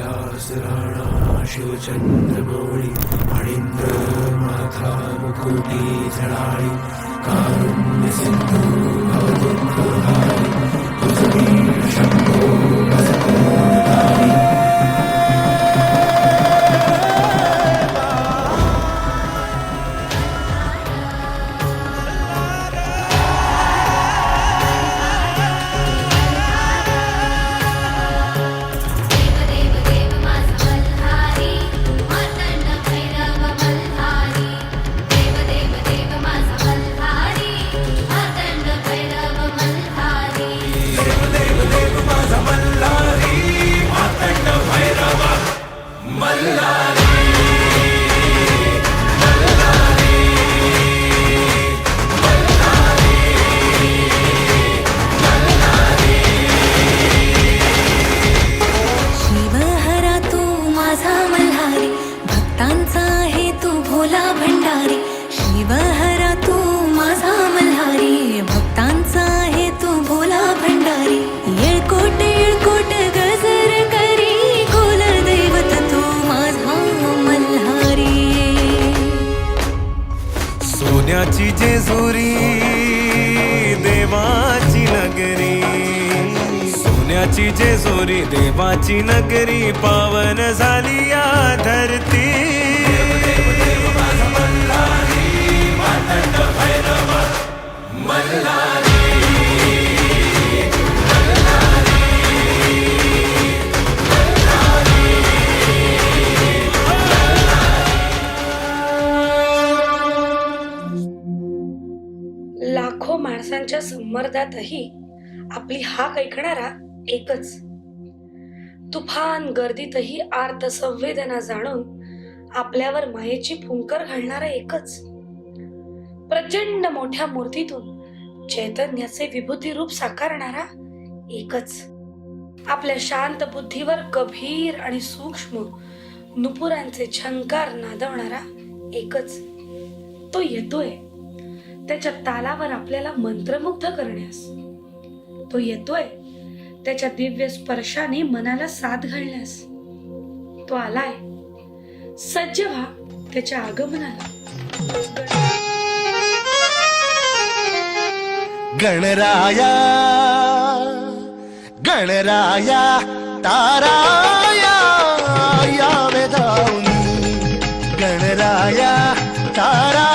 कैलास राणा शिवचंद्रगौळी फणींद्र माथा मुकुटी झळाळी कारुण्य सिंधू भवदुःखहारी तुझी शंभो भजकोणकारी. शिवहरा तू माझा मल्हारी भक्तांचा आहे तू भोला भंडारी. येळकोट येळकोट गजर करी कुल दैवत तू माझा मल्हारी. सोन्याची जेजुरी देवाची नगरी, सोन्याची जेजुरी देवाची नगरी पावन झाली या धरती. लाखो माणसांच्या संमर्दातही आपली हाक ऐकणारा एकच. तुफान गर्दीतही आर्त संवेदना जाणून आपल्यावर मायेची फुंकर घालणारा एकच. प्रचंड मोठ्या मूर्तीतून चैतन्याचे विभूती रूप साकारणारा एकच. आपल्या शांत बुद्धीवर गंभीर आणि सूक्ष्म नुपुरांचे झंकार नादवणारा एकच. तो येतोय त्याच्या तालावर आपल्याला मंत्रमुग्ध करण्यास. तो येतोय त्याच्या दिव्य स्पर्शाने मनाला साथ घालण्यास. तो आलाय, सज्ज व्हा त्याच्या आगमनाला. गणराया गणराया ताराया या वेदाऊनी गणराया तारा